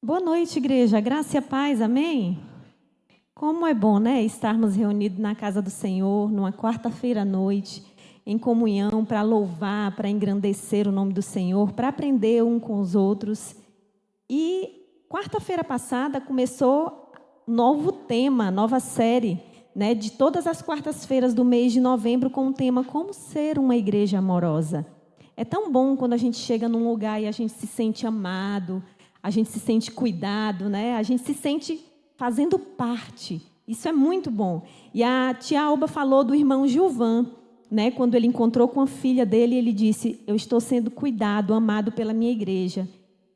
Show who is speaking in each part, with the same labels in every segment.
Speaker 1: Boa noite, igreja. Graça e a paz, amém? Como é bom, né? Estarmos reunidos na casa do Senhor, numa quarta-feira à noite, em comunhão, para louvar, para engrandecer o nome do Senhor, para aprender um com os outros. E quarta-feira passada começou novo tema, nova série, né? De todas as quartas-feiras do mês de novembro, com o tema Como Ser uma Igreja Amorosa. É tão bom quando a gente chega num lugar e a gente se sente amado, a gente se sente cuidado, né? A gente se sente fazendo parte. Isso é muito bom. E a tia Alba falou do irmão Gilvan, né? Quando ele encontrou com a filha dele, ele disse: eu estou sendo cuidado, amado pela minha igreja.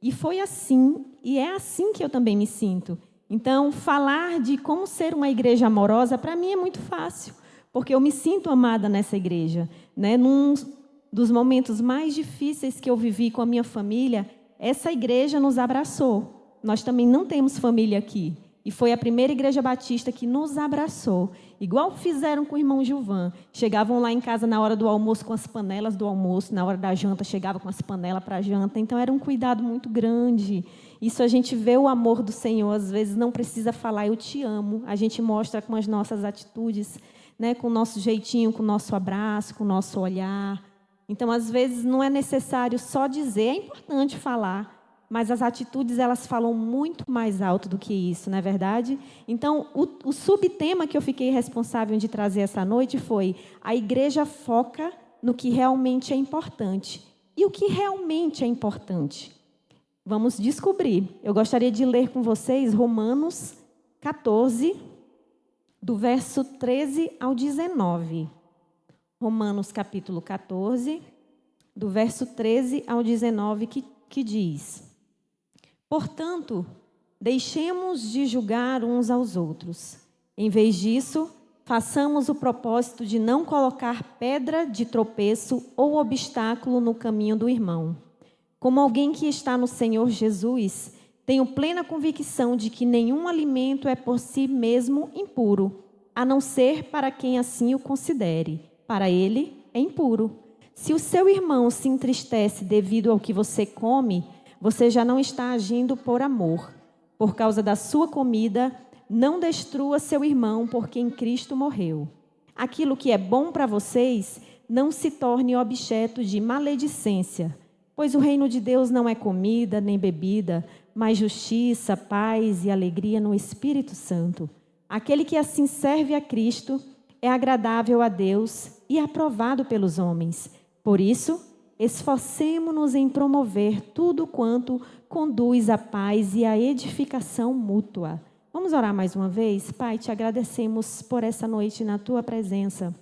Speaker 1: E foi assim, e é assim que eu também me sinto. Então, falar de como ser uma igreja amorosa, para mim é muito fácil, porque eu me sinto amada nessa igreja, né? Num dos momentos mais difíceis que eu vivi com a minha família, essa igreja nos abraçou. Nós também não temos família aqui. E foi a primeira igreja batista que nos abraçou. Igual fizeram com o irmão Gilvan. Chegavam lá em casa na hora do almoço com as panelas do almoço. Na hora da janta chegava com as panelas para a janta. Então era um cuidado muito grande. Isso a gente vê o amor do Senhor. Às vezes não precisa falar eu te amo. A gente mostra com as nossas atitudes, né? Com o nosso jeitinho, com o nosso abraço, com o nosso olhar. Então, às vezes, não é necessário só dizer, é importante falar, mas as atitudes, elas falam muito mais alto do que isso, não é verdade? Então, o subtema que eu fiquei responsável de trazer essa noite foi: a igreja foca no que realmente é importante. E o que realmente é importante? Vamos descobrir. Eu gostaria de ler com vocês Romanos 14, do verso 13 ao 19. Romanos capítulo 14, do verso 13 ao 19, que diz: portanto, deixemos de julgar uns aos outros. Em vez disso, façamos o propósito de não colocar pedra de tropeço ou obstáculo no caminho do irmão. Como alguém que está no Senhor Jesus, tenho plena convicção de que nenhum alimento é por si mesmo impuro, a não ser para quem assim o considere. Para ele é impuro. Se o seu irmão se entristece devido ao que você come, você já não está agindo por amor. Por causa da sua comida, não destrua seu irmão, porque em Cristo morreu. Aquilo que é bom para vocês não se torne objeto de maledicência, pois o reino de Deus não é comida nem bebida, mas justiça, paz e alegria no Espírito Santo. Aquele que assim serve a Cristo é agradável a Deus e aprovado pelos homens. Por isso, esforcemo-nos em promover tudo quanto conduz à paz e à edificação mútua. Vamos orar mais uma vez? Pai, te agradecemos por essa noite na tua presença.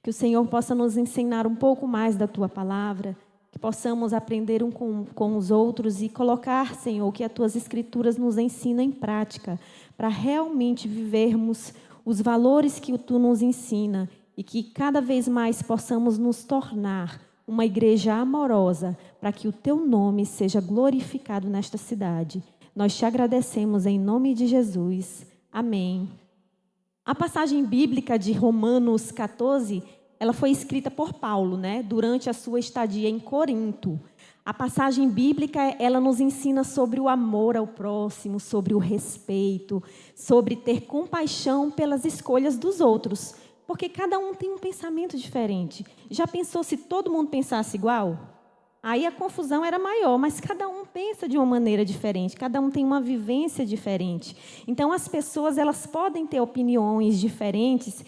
Speaker 1: Que o Senhor possa nos ensinar um pouco mais da tua palavra, que possamos aprender com os outros e colocar, Senhor, que as tuas escrituras nos ensinam em prática, para realmente vivermos os valores que tu nos ensina e que cada vez mais possamos nos tornar uma igreja amorosa, para que o teu nome seja glorificado nesta cidade. Nós te agradecemos em nome de Jesus. Amém. A passagem bíblica de Romanos 14, ela foi escrita por Paulo, né, durante a sua estadia em Corinto. A passagem bíblica, ela nos ensina sobre o amor ao próximo, sobre o respeito, sobre ter compaixão pelas escolhas dos outros. Porque cada um tem um pensamento diferente. Já pensou se todo mundo pensasse igual? Aí a confusão era maior, mas cada um pensa de uma maneira diferente, cada um tem uma vivência diferente. Então as pessoas, elas podem ter opiniões diferentes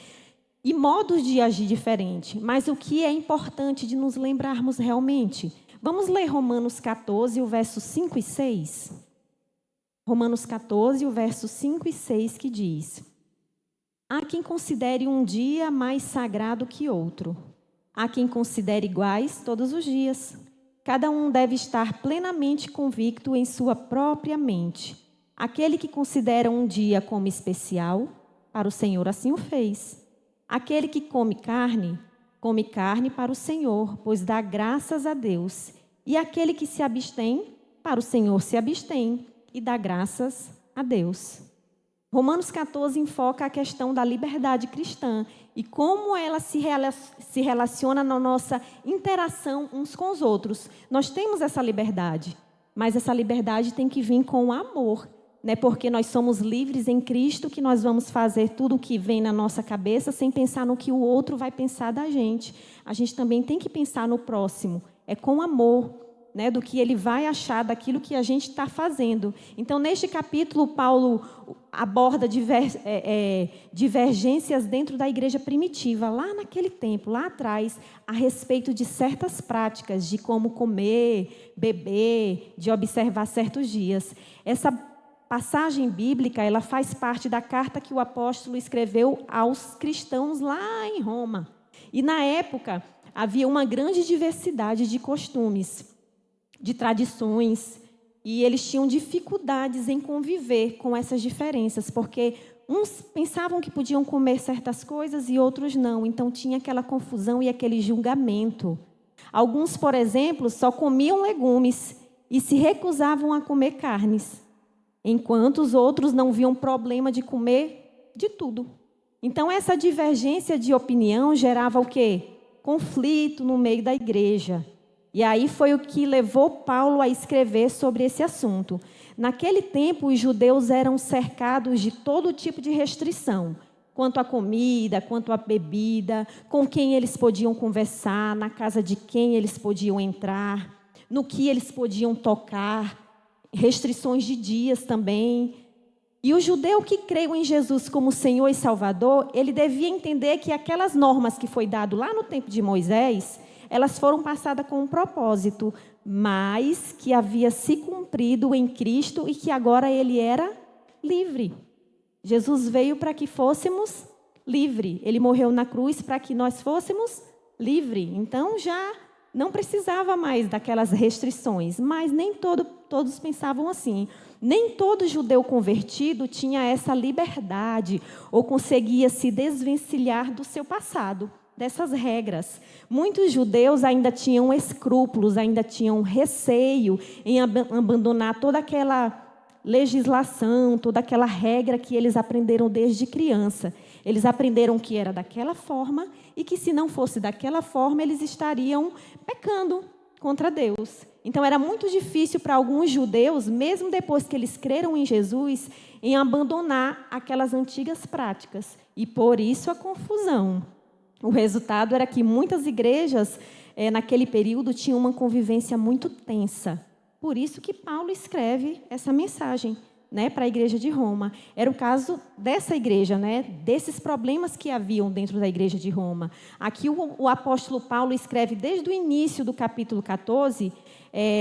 Speaker 1: e modos de agir diferentes. Mas o que é importante de nos lembrarmos realmente? Vamos ler Romanos 14, o verso 5 e 6. Romanos 14, o verso 5 e 6, que diz: há quem considere um dia mais sagrado que outro. Há quem considere iguais todos os dias. Cada um deve estar plenamente convicto em sua própria mente. Aquele que considera um dia como especial, para o Senhor assim o fez. Aquele que come carne para o Senhor, pois dá graças a Deus. E aquele que se abstém, para o Senhor se abstém e dá graças a Deus. Romanos 14 enfoca a questão da liberdade cristã e como ela se relaciona na nossa interação uns com os outros. Nós temos essa liberdade. mas essa liberdade tem que vir com amor, né? Porque nós somos livres em Cristo, que nós vamos fazer tudo o que vem na nossa cabeça sem pensar no que o outro vai pensar da gente. A gente também tem que pensar no próximo, é com amor, né? Do que ele vai achar daquilo que a gente está fazendo. Então, neste capítulo, Paulo aborda divergências dentro da igreja primitiva, lá naquele tempo, lá atrás, a respeito de certas práticas, de como comer, beber, de observar certos dias. Essa passagem bíblica, ela faz parte da carta que o apóstolo escreveu aos cristãos lá em Roma. E na época, havia uma grande diversidade de costumes, de tradições, e eles tinham dificuldades em conviver com essas diferenças, porque uns pensavam que podiam comer certas coisas e outros não, então tinha aquela confusão e aquele julgamento. Alguns, por exemplo, só comiam legumes e se recusavam a comer carnes, enquanto os outros não viam problema de comer de tudo. Então, essa divergência de opinião gerava o quê? Conflito no meio da igreja. E aí foi o que levou Paulo a escrever sobre esse assunto. Naquele tempo, os judeus eram cercados de todo tipo de restrição, quanto à comida, quanto à bebida, com quem eles podiam conversar, na casa de quem eles podiam entrar, no que eles podiam tocar, restrições de dias também. E o judeu que creu em Jesus como Senhor e Salvador, ele devia entender que aquelas normas que foi dado lá no tempo de Moisés, elas foram passadas com um propósito, mas que havia se cumprido em Cristo e que agora ele era livre. Jesus veio para que fôssemos livres. Ele morreu na cruz para que nós fôssemos livres. Então já não precisava mais daquelas restrições, mas nem todos pensavam assim. Nem todo judeu convertido tinha essa liberdade ou conseguia se desvencilhar do seu passado, dessas regras. Muitos judeus ainda tinham escrúpulos, ainda tinham receio em abandonar toda aquela legislação, toda aquela regra que eles aprenderam desde criança. Eles aprenderam que era daquela forma e que se não fosse daquela forma, eles estariam pecando contra Deus. Então era muito difícil para alguns judeus, mesmo depois que eles creram em Jesus, em abandonar aquelas antigas práticas. E por isso a confusão. O resultado era que muitas igrejas, naquele período, tinham uma convivência muito tensa. Por isso que Paulo escreve essa mensagem, né, para a igreja de Roma. Era o caso dessa igreja, né, desses problemas que haviam dentro da igreja de Roma. Aqui o apóstolo Paulo escreve desde o início do capítulo 14,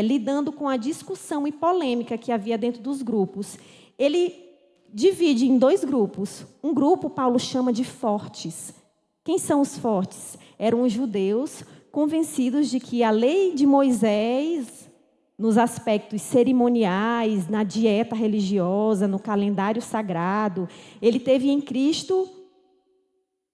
Speaker 1: lidando com a discussão e polêmica que havia dentro dos grupos. Ele divide em dois grupos. Um grupo Paulo chama de fortes. Quem são os fortes? Eram os judeus convencidos de que a lei de Moisés, nos aspectos cerimoniais, na dieta religiosa, no calendário sagrado, ele teve em Cristo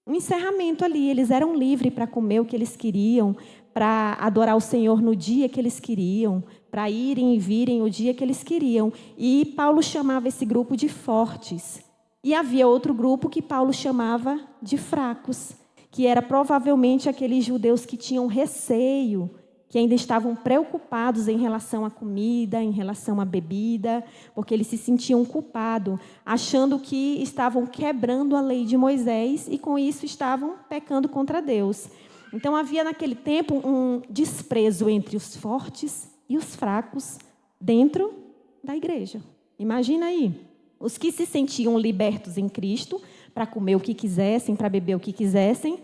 Speaker 1: um encerramento ali. Eles eram livres para comer o que eles queriam, para adorar o Senhor no dia que eles queriam, para irem e virem o dia que eles queriam. E Paulo chamava esse grupo de fortes. E havia outro grupo que Paulo chamava de fracos, que era provavelmente aqueles judeus que tinham receio, que ainda estavam preocupados em relação à comida, em relação à bebida, porque eles se sentiam culpados, achando que estavam quebrando a lei de Moisés e com isso estavam pecando contra Deus. Então havia naquele tempo um desprezo entre os fortes e os fracos dentro da igreja. Imagina aí, os que se sentiam libertos em Cristo, para comer o que quisessem, para beber o que quisessem,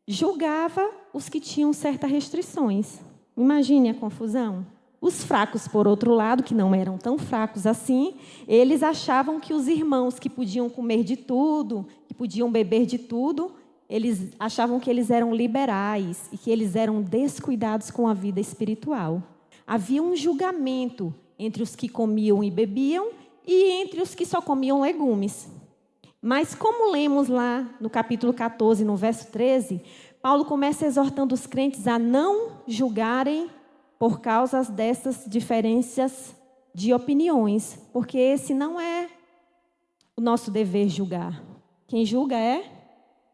Speaker 1: julgava os que tinham certas restrições. Imagine a confusão. Os fracos, por outro lado, que não eram tão fracos assim, eles achavam que os irmãos que podiam comer de tudo, que podiam beber de tudo, eles achavam que eles eram liberais e que eles eram descuidados com a vida espiritual. Havia um julgamento entre os que comiam e bebiam e entre os que só comiam legumes. Mas como lemos lá no capítulo 14, no verso 13, Paulo começa exortando os crentes a não julgarem por causa dessas diferenças de opiniões, porque esse não é o nosso dever julgar. Quem julga é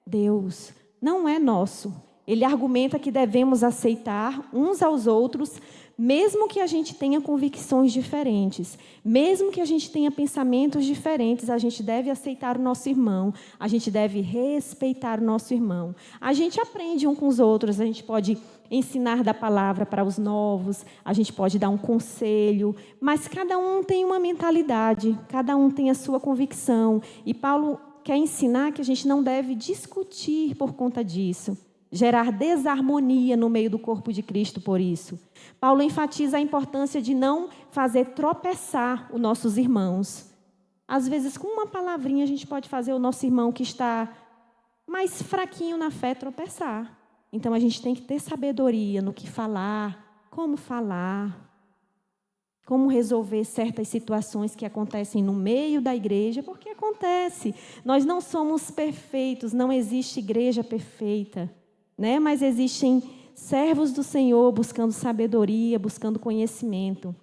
Speaker 1: Deus, não é nosso. Ele argumenta que devemos aceitar uns aos outros, mesmo que a gente tenha convicções diferentes, mesmo que a gente tenha pensamentos diferentes, a gente deve aceitar o nosso irmão, a gente deve respeitar o nosso irmão. A gente aprende um com os outros, a gente pode ensinar da palavra para os novos, a gente pode dar um conselho, mas cada um tem uma mentalidade, cada um tem a sua convicção. E Paulo quer ensinar que a gente não deve discutir por conta disso, gerar desarmonia no meio do corpo de Cristo por isso. Paulo enfatiza a importância de não fazer tropeçar os nossos irmãos. Às vezes, com uma palavrinha, a gente pode fazer o nosso irmão que está mais fraquinho na fé tropeçar. Então, a gente tem que ter sabedoria no que falar, como resolver certas situações que acontecem no meio da igreja, porque acontece. Nós não somos perfeitos, não existe igreja perfeita, né? Mas existem servos do Senhor buscando sabedoria, buscando conhecimento.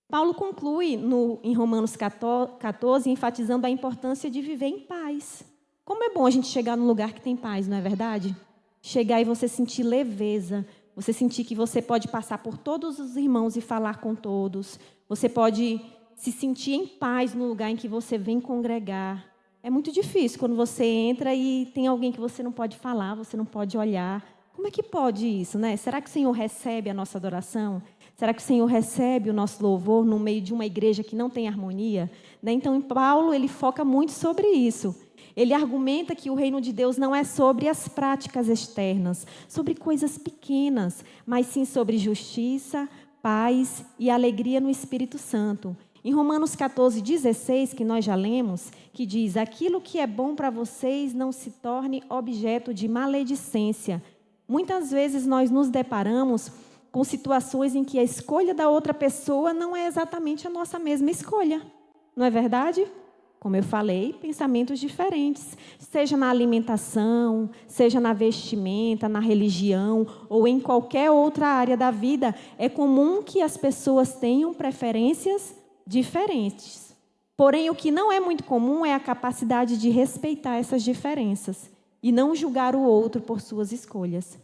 Speaker 1: Paulo conclui em Romanos 14, enfatizando a importância de viver em paz. Como é bom a gente chegar num lugar que tem paz, não é verdade? Chegar e você sentir leveza, você sentir que você pode passar por todos os irmãos e falar com todos. Você pode se sentir em paz no lugar em que você vem congregar. É muito difícil quando você entra e tem alguém que você não pode falar, você não pode olhar. Como é que pode isso, né? Será que o Senhor recebe a nossa adoração? Será que o Senhor recebe o nosso louvor no meio de uma igreja que não tem harmonia? Então, em Paulo, ele foca muito sobre isso. Ele argumenta que o reino de Deus não é sobre as práticas externas, sobre coisas pequenas, mas sim sobre justiça, paz e alegria no Espírito Santo. Em Romanos 14, 16, que nós já lemos, que diz: aquilo que é bom para vocês não se torne objeto de maledicência. Muitas vezes nós nos deparamos com situações em que a escolha da outra pessoa não é exatamente a nossa mesma escolha. Não é verdade? Como eu falei, pensamentos diferentes, seja na alimentação, seja na vestimenta, na religião ou em qualquer outra área da vida, é comum que as pessoas tenham preferências diferentes. Porém, o que não é muito comum é a capacidade de respeitar essas diferenças e não julgar o outro por suas escolhas.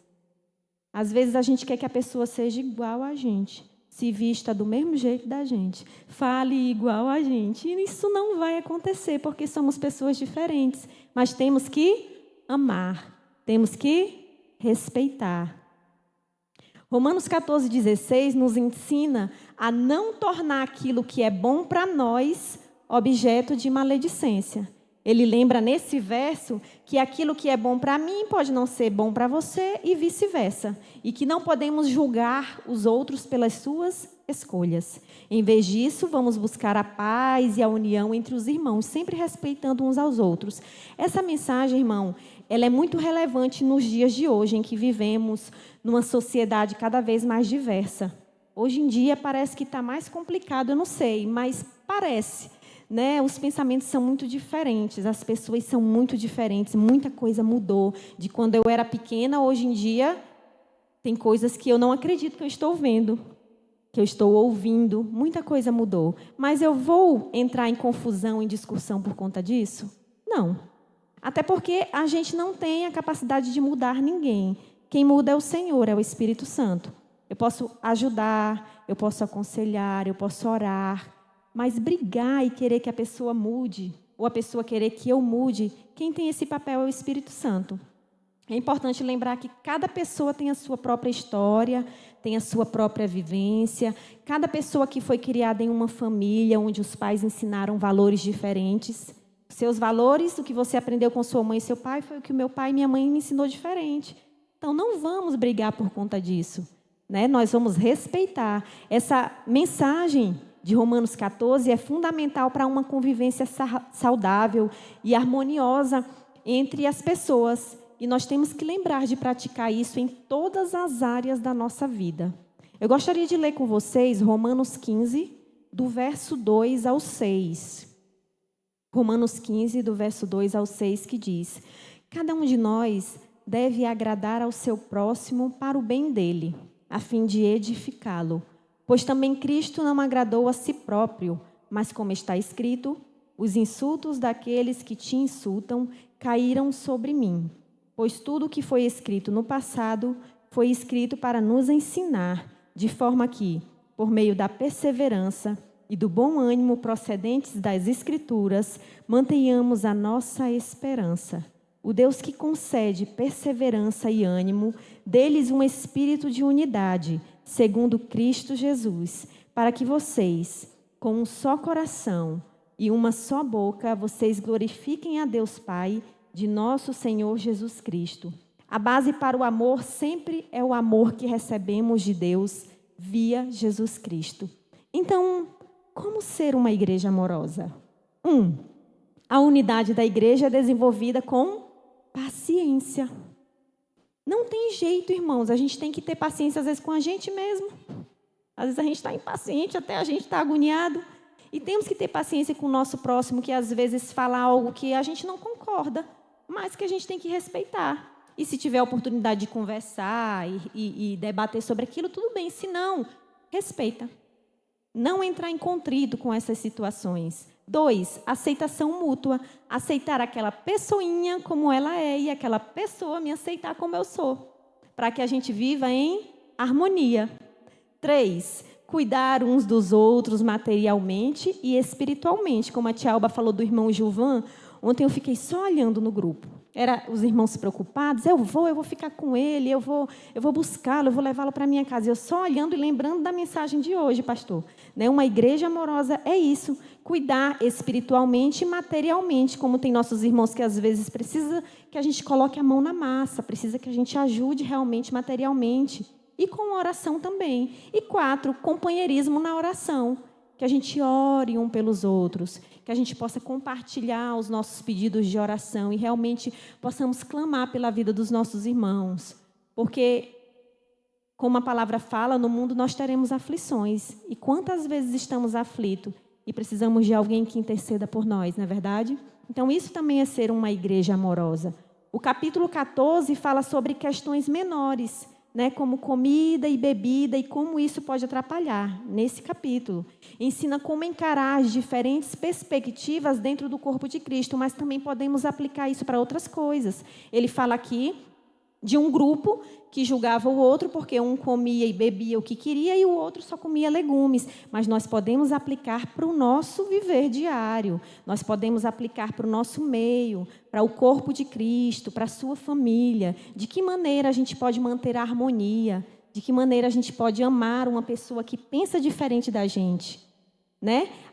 Speaker 1: Às vezes a gente quer que a pessoa seja igual a gente, se vista do mesmo jeito da gente, fale igual a gente. E isso não vai acontecer, porque somos pessoas diferentes. Mas temos que amar, temos que respeitar. Romanos 14, 16 nos ensina a não tornar aquilo que é bom para nós objeto de maledicência. Ele lembra nesse verso que aquilo que é bom para mim pode não ser bom para você e vice-versa. E que não podemos julgar os outros pelas suas escolhas. Em vez disso, vamos buscar a paz e a união entre os irmãos, sempre respeitando uns aos outros. Essa mensagem, irmão, ela é muito relevante nos dias de hoje, em que vivemos numa sociedade cada vez mais diversa. Hoje em dia parece que está mais complicado, eu não sei, mas parece. Né? Os pensamentos são muito diferentes, as pessoas são muito diferentes, muita coisa mudou. De quando eu era pequena, hoje em dia, tem coisas que eu não acredito que eu estou vendo, que eu estou ouvindo, muita coisa mudou. Mas eu vou entrar em confusão, em discussão por conta disso? Não. Até porque a gente não tem a capacidade de mudar ninguém. Quem muda é o Senhor, é o Espírito Santo. Eu posso ajudar, eu posso aconselhar, eu posso orar. Mas brigar e querer que a pessoa mude, ou a pessoa querer que eu mude, quem tem esse papel é o Espírito Santo. É importante lembrar que cada pessoa tem a sua própria história, tem a sua própria vivência. Cada pessoa que foi criada em uma família onde os pais ensinaram valores diferentes. Seus valores, o que você aprendeu com sua mãe e seu pai, foi o que o meu pai e minha mãe me ensinou diferente. Então, não vamos brigar por conta disso, né? Nós vamos respeitar. Essa mensagem de Romanos 14 é fundamental para uma convivência saudável e harmoniosa entre as pessoas. E nós temos que lembrar de praticar isso em todas as áreas da nossa vida. Eu gostaria de ler com vocês Romanos 15, do verso 2 ao 6. Romanos 15, do verso 2 ao 6, que diz: cada um de nós deve agradar ao seu próximo para o bem dele, a fim de edificá-lo. Pois também Cristo não agradou a si próprio, mas como está escrito, os insultos daqueles que te insultam caíram sobre mim. pois tudo o que foi escrito no passado foi escrito para nos ensinar, de forma que, por meio da perseverança e do bom ânimo procedentes das Escrituras, mantenhamos a nossa esperança. O Deus que concede perseverança e ânimo, dê-lhes um espírito de unidade, segundo Cristo Jesus, para que vocês, com um só coração e uma só boca, vocês glorifiquem a Deus Pai de nosso Senhor Jesus Cristo. A base para o amor sempre é o amor que recebemos de Deus via Jesus Cristo. Então, como ser uma igreja amorosa? 1. A unidade da igreja é desenvolvida com paciência. Não tem jeito, irmãos. A gente tem que ter paciência, às vezes, com a gente mesmo. Às vezes a gente está impaciente, até a gente está agoniado. E temos que ter paciência com o nosso próximo, que às vezes fala algo que a gente não concorda, mas que a gente tem que respeitar. E se tiver a oportunidade de conversar e debater sobre aquilo, tudo bem. Se não, respeita. Não entrar em contrito com essas situações. 2, aceitação mútua. Aceitar aquela pessoinha como ela é e aquela pessoa me aceitar como eu sou. Para que a gente viva em harmonia. 3, cuidar uns dos outros materialmente e espiritualmente. Como a tia Alba falou do irmão Gilvan, ontem eu fiquei só olhando no grupo. Os irmãos preocupados, eu vou ficar com ele, eu vou buscá-lo, eu vou levá-lo para a minha casa. Eu só olhando e lembrando da mensagem de hoje, pastor. Uma igreja amorosa é isso, cuidar espiritualmente e materialmente, como tem nossos irmãos que às vezes precisa que a gente coloque a mão na massa, precisa que a gente ajude realmente materialmente. E com oração também. E 4, companheirismo na oração. Que a gente ore um pelos outros, que a gente possa compartilhar os nossos pedidos de oração e realmente possamos clamar pela vida dos nossos irmãos. Porque, como a palavra fala, no mundo nós teremos aflições. E quantas vezes estamos aflitos e precisamos de alguém que interceda por nós, não é verdade? Então, isso também é ser uma igreja amorosa. O capítulo 14 fala sobre questões menores, como comida e bebida e como isso pode atrapalhar, nesse capítulo. Ensina como encarar as diferentes perspectivas dentro do corpo de Cristo, mas também podemos aplicar isso para outras coisas. Ele fala aqui de um grupo que julgava o outro porque um comia e bebia o que queria e o outro só comia legumes. Mas nós podemos aplicar para o nosso viver diário, nós podemos aplicar para o nosso meio, para o corpo de Cristo, para a sua família. De que maneira a gente pode manter a harmonia? De que maneira a gente pode amar uma pessoa que pensa diferente da gente?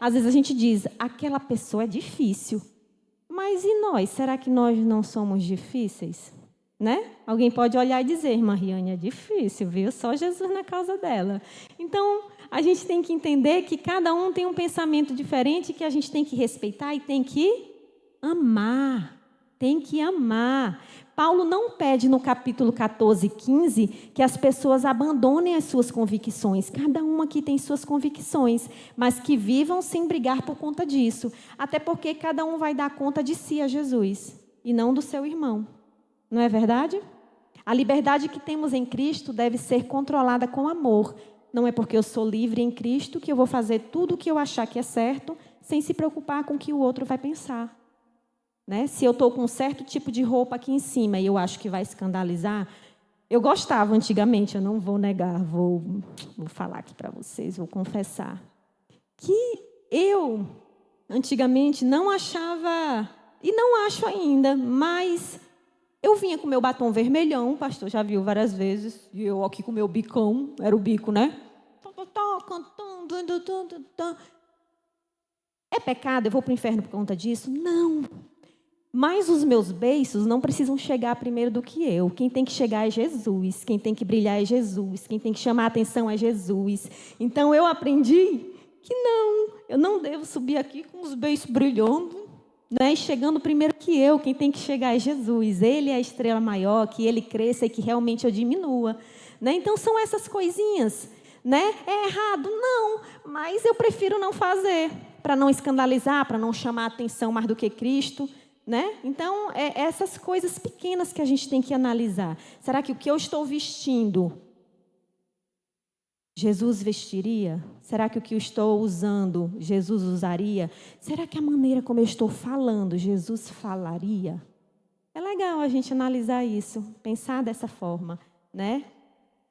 Speaker 1: Às vezes a gente diz, aquela pessoa é difícil. Mas e nós? Será que nós não somos difíceis? Alguém pode olhar e dizer, irmã Riane, é difícil, viu? Só Jesus na causa dela. Então, a gente tem que entender que cada um tem um pensamento diferente, que a gente tem que respeitar e tem que amar. Tem que amar. Paulo não pede no capítulo 14 e 15 que as pessoas abandonem as suas convicções. Cada um aqui tem suas convicções, mas que vivam sem brigar por conta disso. Até porque cada um vai dar conta de si a Jesus e não do seu irmão. Não é verdade? A liberdade que temos em Cristo deve ser controlada com amor. Não é porque eu sou livre em Cristo que eu vou fazer tudo o que eu achar que é certo, sem se preocupar com o que o outro vai pensar. Se eu estou com um certo tipo de roupa aqui em cima e eu acho que vai escandalizar, eu gostava antigamente, eu não vou negar, vou falar aqui para vocês, vou confessar, que eu antigamente não achava, e não acho ainda, mas eu vinha com meu batom vermelhão, o pastor já viu várias vezes, e eu aqui com meu bicão, era o bico, cantando. É pecado, eu vou para o inferno por conta disso? Não. Mas os meus beiços não precisam chegar primeiro do que eu. Quem tem que chegar é Jesus, quem tem que brilhar é Jesus, quem tem que chamar a atenção é Jesus. Então eu aprendi que não, eu não devo subir aqui com os beiços brilhando, e chegando primeiro que eu. Quem tem que chegar é Jesus. Ele é a estrela maior, que ele cresça e que realmente eu diminua. Então são essas coisinhas. É errado? Não, mas eu prefiro não fazer, para não escandalizar, para não chamar a atenção mais do que Cristo. Então, é essas coisas pequenas que a gente tem que analisar. Será que o que eu estou vestindo, Jesus vestiria? Será que o que eu estou usando, Jesus usaria? Será que a maneira como eu estou falando, Jesus falaria? Ela legal a gente analisar isso, pensar dessa forma, né?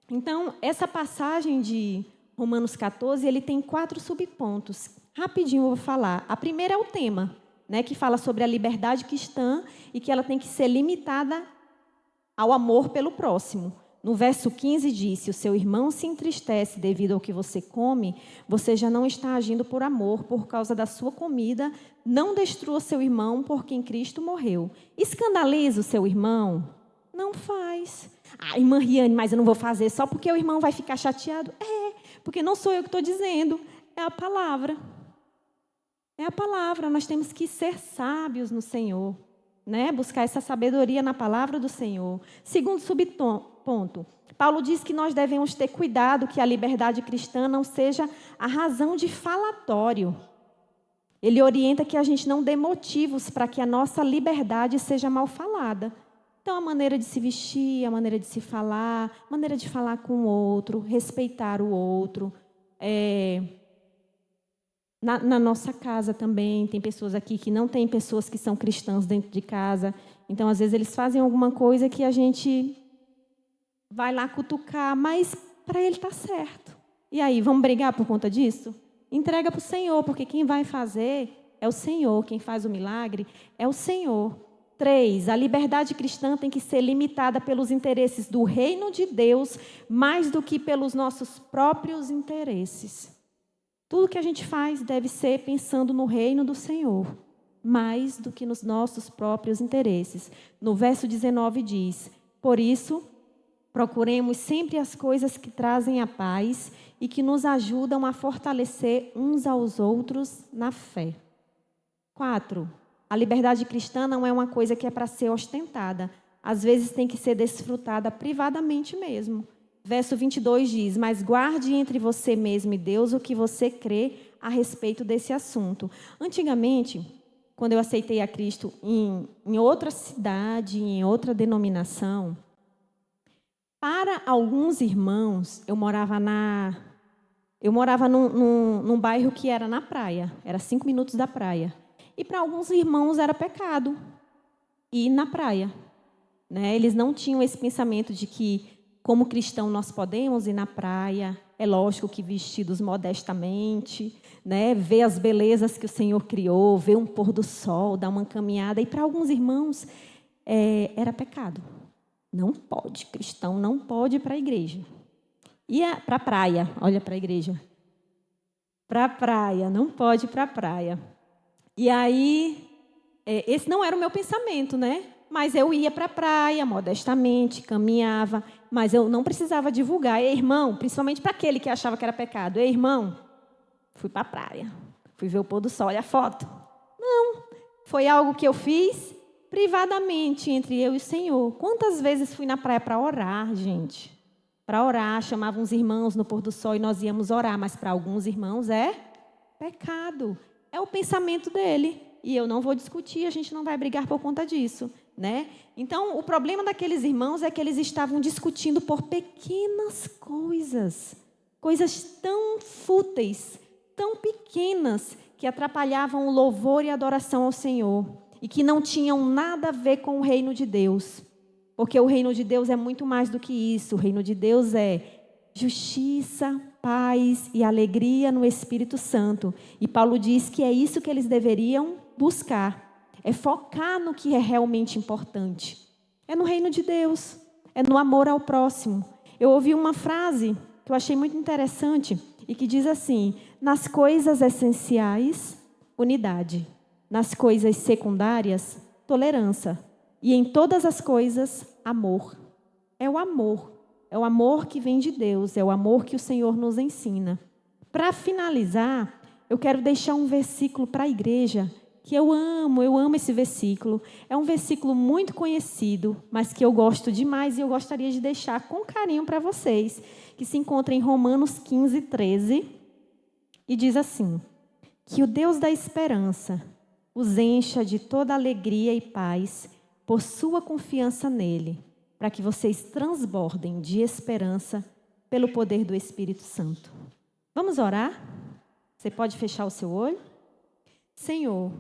Speaker 1: Então, essa passagem de Romanos 14, ele tem 4 subpontos. Rapidinho eu vou falar. A primeira é o tema, né, que fala sobre a liberdade cristã e que ela tem que ser limitada ao amor pelo próximo. No verso 15 diz: se o seu irmão se entristece devido ao que você come, você já não está agindo por amor por causa da sua comida. Não destrua seu irmão por quem Cristo morreu. Escandaliza o seu irmão? Não faz. Ah, irmã Riane, mas eu não vou fazer só porque o irmão vai ficar chateado? Porque não sou eu que estou dizendo, é a palavra. É a palavra, nós temos que ser sábios no Senhor, né? Buscar essa sabedoria na palavra do Senhor. Segundo subponto, Paulo diz que nós devemos ter cuidado que a liberdade cristã não seja a razão de falatório. Ele orienta que a gente não dê motivos para que a nossa liberdade seja mal falada. Então, a maneira de se vestir, a maneira de se falar, a maneira de falar com o outro, respeitar o outro. Na nossa casa também, tem pessoas aqui que não têm pessoas que são cristãs dentro de casa. Então, às vezes, eles fazem alguma coisa que a gente vai lá cutucar, mas para ele está certo. E aí, vamos brigar por conta disso? Entrega para o Senhor, porque quem vai fazer é o Senhor, quem faz o milagre é o Senhor. 3, a liberdade cristã tem que ser limitada pelos interesses do reino de Deus, mais do que pelos nossos próprios interesses. Tudo que a gente faz deve ser pensando no reino do Senhor, mais do que nos nossos próprios interesses. No verso 19 diz: por isso, procuremos sempre as coisas que trazem a paz e que nos ajudam a fortalecer uns aos outros na fé. 4, a liberdade cristã não é uma coisa que é para ser ostentada. Às vezes tem que ser desfrutada privadamente mesmo. Verso 22 diz: mas guarde entre você mesmo e Deus o que você crê a respeito desse assunto. Antigamente, quando eu aceitei a Cristo em outra cidade, em outra denominação, para alguns irmãos, eu morava num bairro que era na praia, era 5 minutos da praia. E para alguns irmãos era pecado ir na praia, né? Eles não tinham esse pensamento de que, como cristão, nós podemos ir na praia. É lógico que vestidos modestamente, né? Ver as belezas que o Senhor criou, ver um pôr do sol, dar uma caminhada. E para alguns irmãos era pecado. Não pode, cristão não pode ir para a igreja. E para a praia, olha para a igreja. Para a praia, não pode ir para a praia. E aí, esse não era o meu pensamento, né? Mas eu ia para a praia, modestamente, caminhava, mas eu não precisava divulgar. Ei, irmão, principalmente para aquele que achava que era pecado. Ei, irmão, fui para a praia, fui ver o pôr do sol, olha a foto. Não, foi algo que eu fiz privadamente, entre eu e o Senhor. Quantas vezes fui na praia para orar, gente? Para orar, chamava uns irmãos no pôr do sol e nós íamos orar, mas para alguns irmãos é pecado. É o pensamento dele. E eu não vou discutir, a gente não vai brigar por conta disso, né? Então, o problema daqueles irmãos é que eles estavam discutindo por pequenas coisas. Coisas tão fúteis, tão pequenas, que atrapalhavam o louvor e a adoração ao Senhor. E que não tinham nada a ver com o reino de Deus. Porque o reino de Deus é muito mais do que isso. O reino de Deus é justiça, paz e alegria no Espírito Santo. E Paulo diz que é isso que eles deveriam buscar. É focar no que é realmente importante. É no reino de Deus. É no amor ao próximo. Eu ouvi uma frase que eu achei muito interessante e que diz assim: nas coisas essenciais, unidade. Nas coisas secundárias, tolerância. E em todas as coisas, amor. É o amor. É o amor que vem de Deus, é o amor que o Senhor nos ensina. Para finalizar, eu quero deixar um versículo para a igreja, que eu amo esse versículo. É um versículo muito conhecido, mas que eu gosto demais e eu gostaria de deixar com carinho para vocês, que se encontra em Romanos 15, 13, e diz assim: que o Deus da esperança os encha de toda alegria e paz por sua confiança nele, para que vocês transbordem de esperança pelo poder do Espírito Santo. Vamos orar? Você pode fechar o seu olho? Senhor,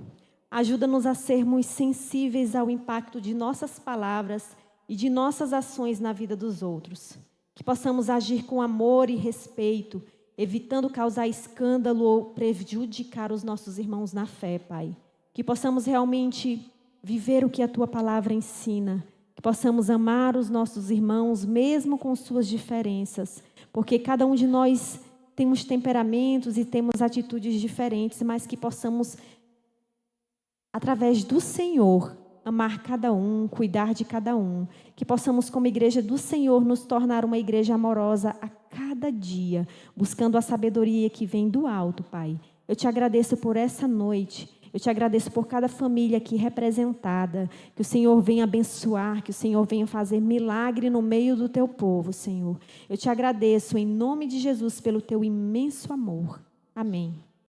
Speaker 1: Ajuda-nos a sermos sensíveis ao impacto de nossas palavras e de nossas ações na vida dos outros. Que possamos agir com amor e respeito, evitando causar escândalo ou prejudicar os nossos irmãos na fé, Pai. Que possamos realmente viver o que a Tua palavra ensina. Que possamos amar os nossos irmãos, mesmo com suas diferenças. Porque cada um de nós temos temperamentos e temos atitudes diferentes, mas que possamos, através do Senhor, amar cada um, cuidar de cada um. Que possamos, como igreja do Senhor, nos tornar uma igreja amorosa a cada dia, buscando a sabedoria que vem do alto, Pai. Eu te agradeço por essa noite. Eu te agradeço por cada família aqui representada. Que o Senhor venha abençoar, que o Senhor venha fazer milagre no meio do teu povo, Senhor. Eu te agradeço em nome de Jesus pelo teu imenso amor. Amém.